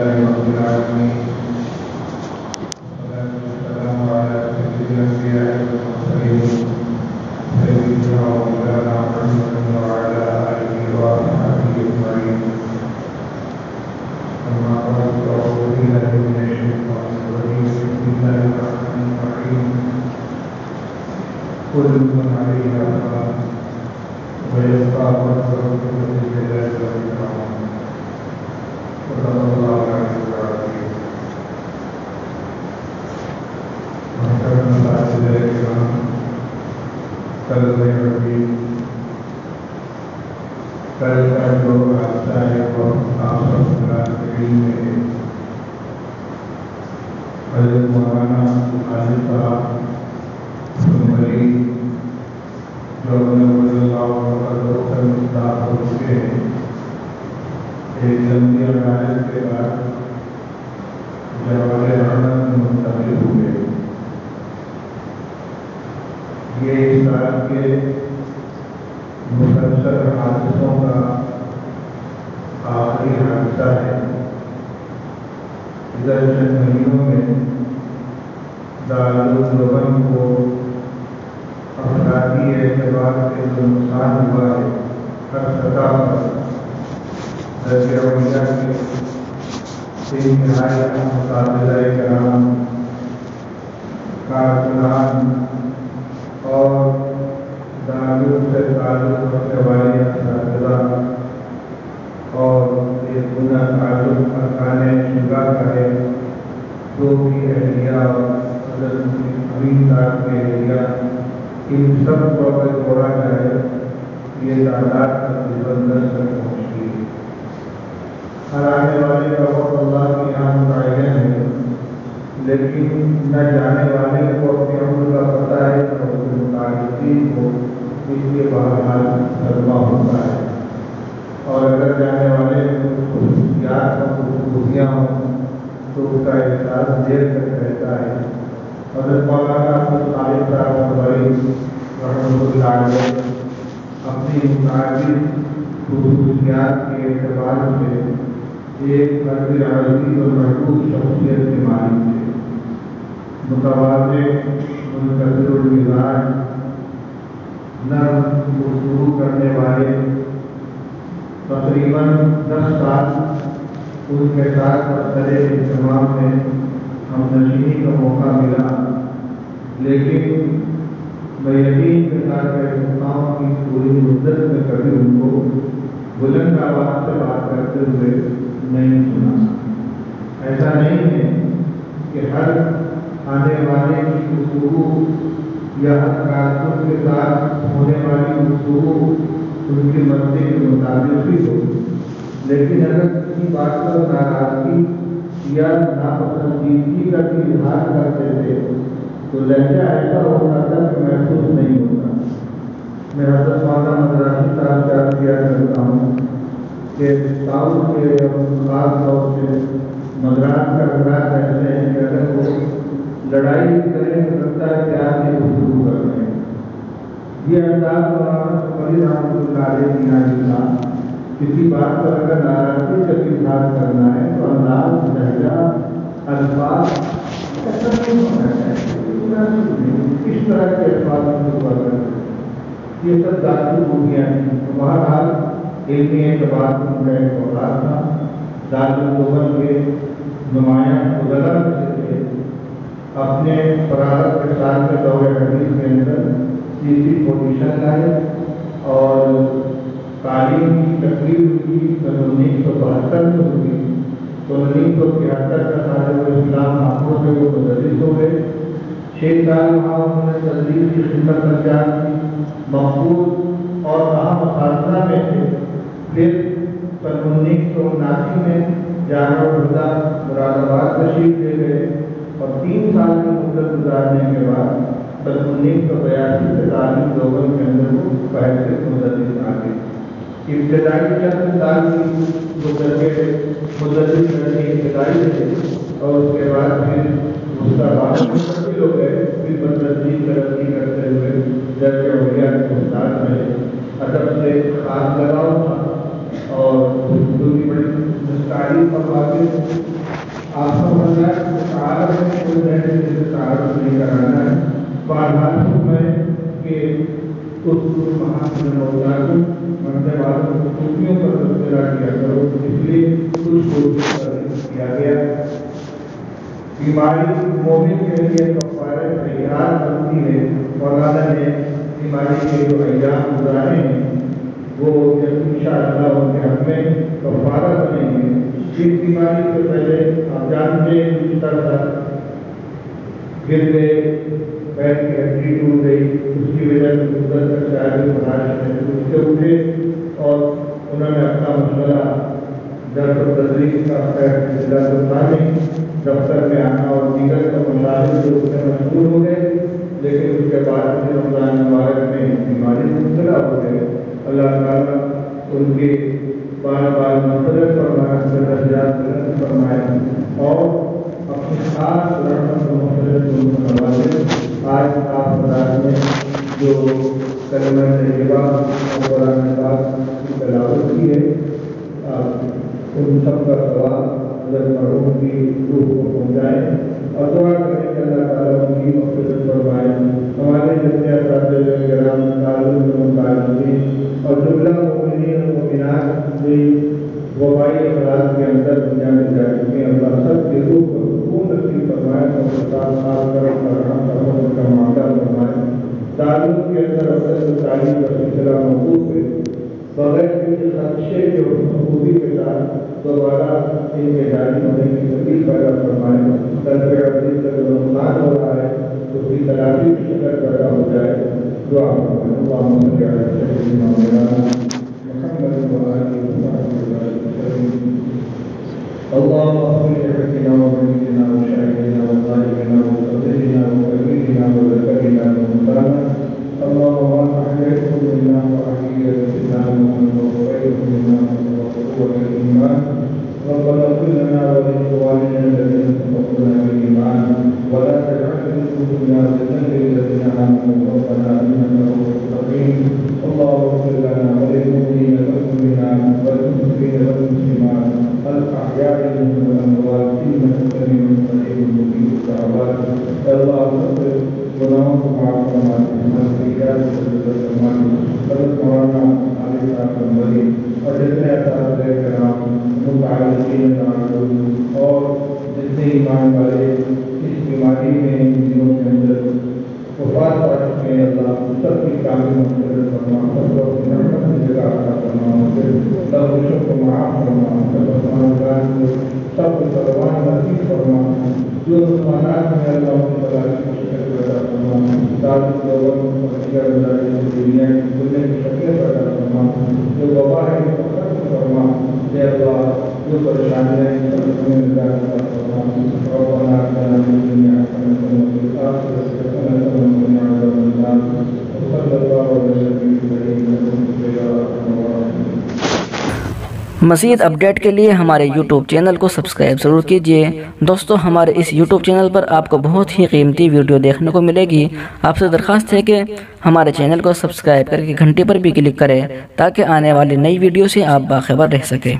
لله رب العالمين والصلاة والسلام على سيد الأنبياء والمرسلين سيدنا ومولانا محمد وعلى آله وصحبه أجمعين. أما بعد فأعوذ بالله من الشيطان الرجيم. بسم الله الرحمن الرحيم. كل من عليها فان ويبقى وجه ربك ذو الجلال والإكرام. صدق الله العلي العظيم. محترم الأساتذة الكرام، طلبہ علم، کل کا جو حادثہ ہے وہ علم میں حضرت مولانا عالم صاحب سنوری جو اللہ سے مستعد ہو چکے ہیں، ایک لمبی عمارت کے بعد جوال رحمت میں منتقل ہوئے. یہ اس طرح کے مسلسل حادثوں کا آخری حادثہ ہے. ادھر چند مہینوں میں دارالعلوم کو افرادی اعتبار سے جو نقصان ہوا ہے ہر سطح پر درجہ اولیاء کے تین نہایت اساتذہ کرام، کارکنان اور دارالعلوم سے تعلق رکھنے والے اساتذہ اور ایک گناہ تعلق ارکان شورا کا ہے، جو بھی اہلیہ اور حضرت امین صاحب کے اہلیہ، ان سب کو اگر جوڑا جائے یہ تعداد تقریباً 10 تک پہنچتی ہے. ہر آنے والے کا وقت اللہ کے یہاں متعین ہے، لیکن نہ جانے والے کو اپنے عمر کا پتہ ہے تو متعلقین کو اس کے بہرحال صدمہ ہوتا ہے. اور اگر جانے والے خصوصیات اور خصوصیاں ہوں تو اس کا احساس دیر تک رہتا ہے. حضرت مولانا عالم صاحب رحمۃ اللہ علیہ اپنی متعدد خصوصیات کے اعتبار سے ایک قدر عظیم اور محدود شخصیت کے مالک تھے. متواضع، منکسر المزاج، نرم گفتگو کرنے والے. تقریباً 10 سال ان کے ساتھ مسئلہ اہتمام میں ہم نشینی کا موقع ملا، لیکن میں یقین کے ساتھ کہہ سکتا ہوں کہ پوری مدت میں کبھی ان کو بلند آواز سے بات کرتے ہوئے نہیں سنا. ایسا نہیں ہے کہ ہر آنے والے کی گفتگو یا ہر کارکن کے ساتھ ہونے والی گفتگو ان کی مرضی کے مطابق ہی ہو، لیکن اگر کسی بات پر ناراضگی یا ناپسندیدگی کا بھی اظہار کرتے تھے تو لہجہ ایسا ہوتا تھا کہ محسوس نہیں ہوتا. میں حضرت مولانا مدراسی صاحب سے عرض کیا کرتا ہوں کہ ساؤتھ کے خاص طور سے مدراس کا انداز ایسے ہیں کہ اگر وہ لڑائی کریں تو لگتا ہے کہ آپ یہ گفتگو کر رہے ہیں. یہ انداز مولانا علی رحمۃ اللہ علیہ کی تھا. کسی بات پر اگر ناراضگی کا اظہار کرنا ہے تو انداز، لہجہ، الفاظ ایسا نہیں ہونا چاہیے. کس طرح کے الفاظ ہوا کرتے یہ سب ذاتی خوبیاں ہیں. بہرحال علمی اعتبار ان کا ایک اوقات تھا. دارالعلوم کے نمایاں فضلاء سے تھے. اپنے فراغت کے ساتھ کے دور حدیث کے اندر تیسری پوزیشن لائے اور تعلیم کی تقریب کی 1972 میں ہوئی. تو 1973 کا سال اسلام آنکھوں سے وہ مدرس ہو گئے. 6 سال وہاں انہوں نے تدریس کی خدمت انجام دی، مقبول اور اہم اساتذہ میں تھے. پھر 1979 میں جامعہ الہدیٰ مراد آباد تشریف لے گئے اور 3 سال کی مدت گزارنے کے بعد 1982 سے تعلیم لوگوں کے اندر وہ پہلے مدرس آ گئے. ابتدائی چند سال کی مدرس کرنے ابتدائی تھے اور اس کے بعد پھر اس کا بعد منتقل ہو گئے. پھر مدرسی ترقی کرتے ہوئے درجہ اولیاء کے استاد میں ادب سے خاص لگاؤ تھا اور دوسری بڑی تعریف فرماتے ہیں آپ سمجھنا تعارف میں کوئی رہنے سے تعارف نہیں کرانا ہے بارحال میں کہ اس محاسن مولا کو مرنے والوں کو خوبیوں پر تذکرہ کیا کرو اس لیے کچھ کوشش کیا گیا بیماری مومن کے لیے کفارہ خیرات بنتی ہے مولانا نے بیماری کے جو ایام گزارے ہیں وہ انشاءاللہ ان کے حق میں کفارہ بنیں گے اس بیماری سے پہلے آپ جانتے ہیں کس طرح گر گئے پیر کی ہڈی ٹوٹ گئی اس کی وجہ سے قدرت کا شاید برداشت ہے اس سے اٹھے اور انہوں نے اپنا مسئلہ درد و تدریس کا فیصلہ سلطانی دفتر میں آنا اور دیگر کا مشاہد جو اس میں مشغول ہو گئے لیکن اس کے بعد میں رمضان مبارک میں بیماری مبتلا ہو گئے اللہ تعالیٰ ان کے بار بار مغفرت فرمائے درجات بلند فرمائے اور اپنی خاص رحمت و مغفرت ان کو نوازے آج آپ مدار میں جو کلمہ طیبہ اور قرآن پاک کی تلاوت کی ہے ان سب کا ثواب حضرت مرحوم کی روح کو پہنچائیں اور دعا کریں کہ اللہ تعالیٰ ان کی مغفرت فرمائے ہمارے جتنے اساتذہ کرام اور جملہ مومنین و مومنات بھی وبائی امراض کے اندر دنیا میں جا چکے ہیں اللہ سب کے روح کو سکون نصیب فرمائے اور خاص کرم کا معاملہ فرمائے تعلق کے اندر اپنے تعلیم کا سلسلہ موجود ہے بغیر کسی خدشے کے خوبی کے ساتھ دوبارہ ان کے جاری ہونے کی تکلیف پیدا فرمائے طلب عزیز کا جو نقصان ہو رہا ہے اس کی تلافی کی شکل پیدا ہو جائے دعا فرمائے اللہم صلی علی سیدنا مولانا محمد و آلہ وصحبہ وسلم اللہم اغفر لشیخنا ومریدنا وشاہدنا وطالبنا ومصدقنا ومكبرنا وذكرنا ومنصرنا اللهم احييتهم منا واحيي الاسلام ومن توفيتهم منا وقوة الايمان ربنا اغفر لنا ولاخواننا الذين سبقونا بالايمان ولا تجعل في قلوبنا غلا للذين امنوا ربنا انك رؤوف رحيم اللهم اغفر لنا وللمؤمنين والمؤمنات والمسلمين والمسلمات الاحياء منهم والاموات انك سميع قريب مجيب الدعوات اللهم اغفر گناہوں کو معاف فرمانے حضرت مولانا علی صاحب بنوری اور جتنے اساتذہ کرام متعلقین اور جتنے ایمان والے اس بیماری میں ان دنوں کے اندر وفات پا چکے ہیں اللہ سب کی کامل مغفرت فرما سب کو اپنی رحمت کی جگہ عطا فرما سب رشک کو معاف فرما سب مسلمان سب کو سلوان نصیب فرما جو مسلمانات میں اللہ کی تلاشی کی شکل پیدا فرما تعلق لوگوں کو دیگر مدارس دنیا کی دنیا کی شکلیں پیدا فرما جو وبا ہے اس کو ختم فرما اے اللہ جو پریشانیاں ہیں سب میں نجات عطا فرما ربنا آتنا فی الدنیا حسنۃ وفی الآخرۃ حسنۃ وقنا عذاب النار وصلی اللہ علی سیدنا محمد۔ مزید اپڈیٹ کے لیے ہمارے یوٹیوب چینل کو سبسکرائب ضرور کیجیے۔ دوستو ہمارے اس یوٹیوب چینل پر آپ کو بہت ہی قیمتی ویڈیو دیکھنے کو ملے گی۔ آپ سے درخواست ہے کہ ہمارے چینل کو سبسکرائب کر کے گھنٹی پر بھی کلک کریں تاکہ آنے والی نئی ویڈیو سے آپ باخبر رہ سکیں۔